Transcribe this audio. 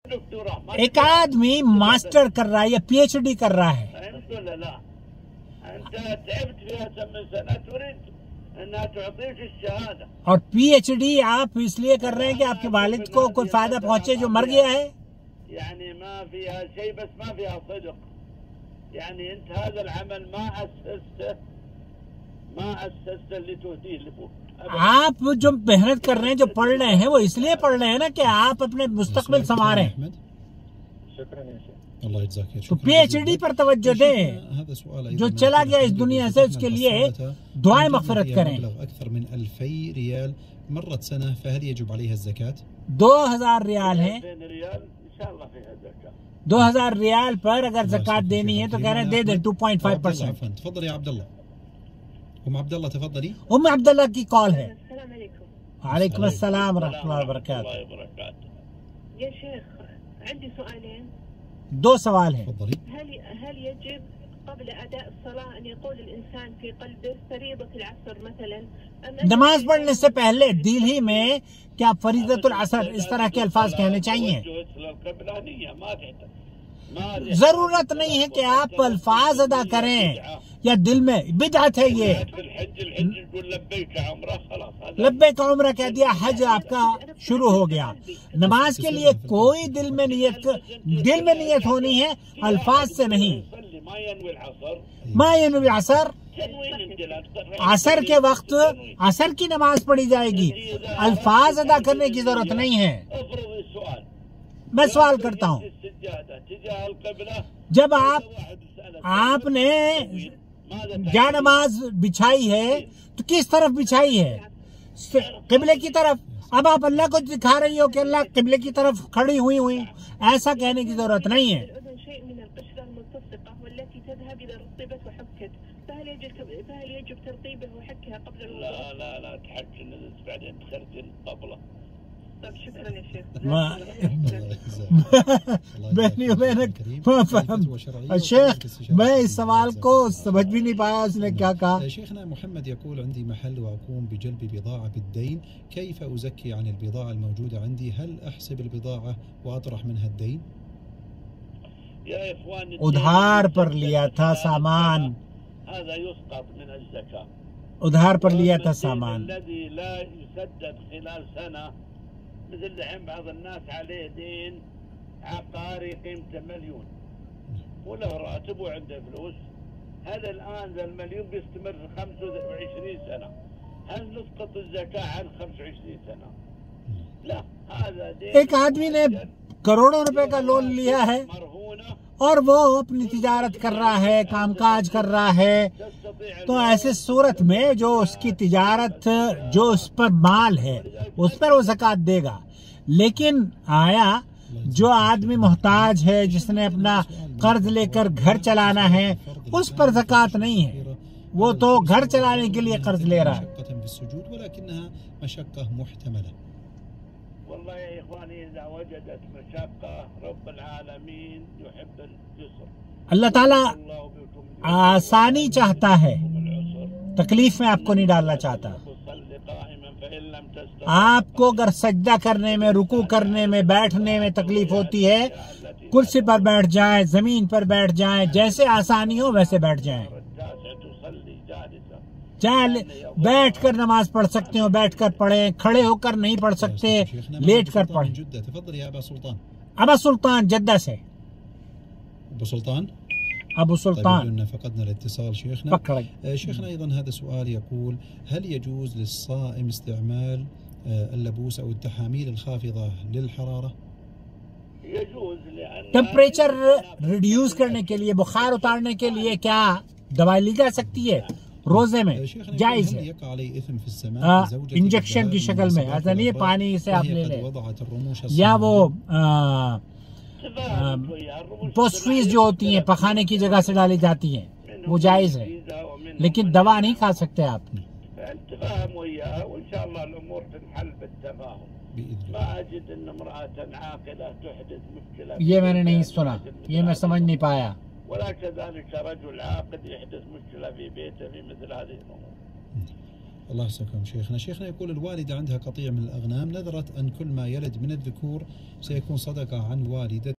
ایک آدمی ماسٹر کر رہا ہے یا پی ایچ ڈی کر رہا ہے اور پی ایچ ڈی آپ اس لیے کر رہے ہیں کہ آپ کے والد کو کوئی فائدہ پہنچے جو مر گیا ہے. يعني ما فيها شيء بس ما فيها صدق. يعني انت هذا العمل ما اسسته لتهديه لابوك. آپ جو محنت کر رہے ہیں جو پڑھ رہے ہیں وہ اس لیے پڑھ رہے ہیں نا کہ آپ اپنے مستقبل سنواریں. تو پی ایچ ڈی پر توجہ دیں. جو چلا گیا اس دنیا سے اس کے لیے دعائیں مغفرت کریں. 2000 ریال ہیں. 2000 ریال پر اگر زکوٰۃ دینی ہے تو کہہ رہے ہیں دے دیں 2.5%. تفضل يا عبد الله. ام عبد الله تفضلي. ام عبد اللہ کی کال ہے. السلام علیکم. وعلیکم السلام ورحمۃ اللہ وبرکاتہ. يا شيخ عندي سؤالين. 2 سوال ہیں. هل يجب قبل اداء الصلاة ان يقول الانسان في قلبه فريضة العصر مثلا؟ نماز پڑھنے سے پہلے دل ہی میں کیا فریضۃ العصر اس طرح کے الفاظ کہنے چاہیے؟ ضرورت نہیں ہے کہ آپ الفاظ ادا کریں یا دل میں بدعت ہے. یہ لبیک عمرہ کہہ دیا حج آپ کا شروع ہو گیا. نماز کے لیے کوئی دل میں نیت ہونی ہے الفاظ سے نہیں. ما ینوی العصر عصر کے وقت عصر کی نماز پڑھی جائے گی. الفاظ ادا کرنے کی ضرورت نہیں ہے. میں سوال کرتا ہوں جب آپ نے جا نماز بچھائی ہے تو کس طرف بچھائی ہے؟ قبلے کی طرف. اب آپ اللہ کو دکھا رہی ہو کہ اللہ قبلے کی طرف کھڑی ہوئی ایسا کہنے کی ضرورت نہیں ہے. فهل يجب ترطيبه وحكها قبل الوضوء؟ لا تحكي بعدين تخرج الطبلة. طب شكرا يا شيخ. بینی وبینک ما فهمت. الشيخ میں اس سوال کو سمجھ بھی نہیں پایا اس نے کیا کہا. شيخنا محمد يقول عندي محل وأقوم بجلب بضاعة بالدين، كيف أزكي عن البضاعة الموجودة عندي؟ هل أحسب البضاعة وأطرح منها الدين؟ يا إخوان ادھار پر لیا تھا سامان. هذا يسقط من الزكاة. ادھار پر لیا تھا سامان. الذي لا يسدد خلال سنة مثل الحين بعض الناس عليه دين عقاري قيمته 1,000,000 وله راتب وعنده فلوس. هذا الآن ذا المليون بيستمر 25 سنة. هل نسقط الزكاة عن 25 سنة؟ لا. هذا دين. ایک آدمی نے کروڑوں روپے کا لون لیا ہے اور وہ اپنی تجارت کر رہا ہے، کام کاج کر رہا ہے. تو ایسے صورت میں جو اس کی تجارت جو اس پر مال ہے اس پر وہ زکوٰۃ دے گا. لیکن آیا جو آدمی محتاج ہے جس نے اپنا قرض لے کر گھر چلانا ہے اس پر زکوٰۃ نہیں ہے. وہ تو گھر چلانے کے لیے قرض لے رہا ہے. والله يا إخواني إذا وجدت مشقة رب العالمين يحب اليسر. اللہ تعالیٰ آسانی چاہتا ہے، تکلیف میں آپ کو نہیں ڈالنا چاہتا. آپ کو اگر سجدہ کرنے میں، رکوع کرنے میں، بیٹھنے میں تکلیف ہوتی ہے کرسی پر بیٹھ جائیں، زمین پر بیٹھ جائیں، جیسے آسانی ہو ویسے بیٹھ جائیں. چاہے بیٹھ کر نماز پڑھ سکتے ہو بیٹھ کر پڑھیں، کھڑے ہو کر نہیں پڑھ سکتے لیٹ کر پڑھیں. ابا سلطان جدہ سے. ابو سلطان فقدنا الاتصال شيخنا. شيخنا ايضا هذا سؤال يقول هل يجوز للصائم استعمال اللبوس او التحاميل الخافضة للحرارة؟ يجوز لأن ٹمپریچر ریڈیوس کرنے کے لیے، بخار اتارنے کے لیے کیا دوائی لی جا سکتی ہے؟ روزے میں جائز ہے انجیکشن کی شکل میں. ایسا نہیں ہے پانی سے آپ لے لیں یا وہ پوسٹریز جو ہوتی ہیں پخانے کی جگہ سے ڈالی جاتی ہیں وہ جائز ہے، لیکن دوا نہیں کھا سکتے آپ نے. التفاهم وياها وإن شاء الله الأمور تنحل بالتفاهم. ما أجد أن امرأة عاقلة تحدث مشكلة. یہ میں نے نہیں سنا، یہ میں سمجھ نہیں پایا. ولا كذلك رجل عاقل يحدث مشكلة في بيته في مثل هذه الأمور. الله يسعدكم شيخنا. شيخنا يقول الوالدة عندها قطيع من الأغنام، نذرت أن كل ما يلد من الذكور سيكون صدقة عن والدة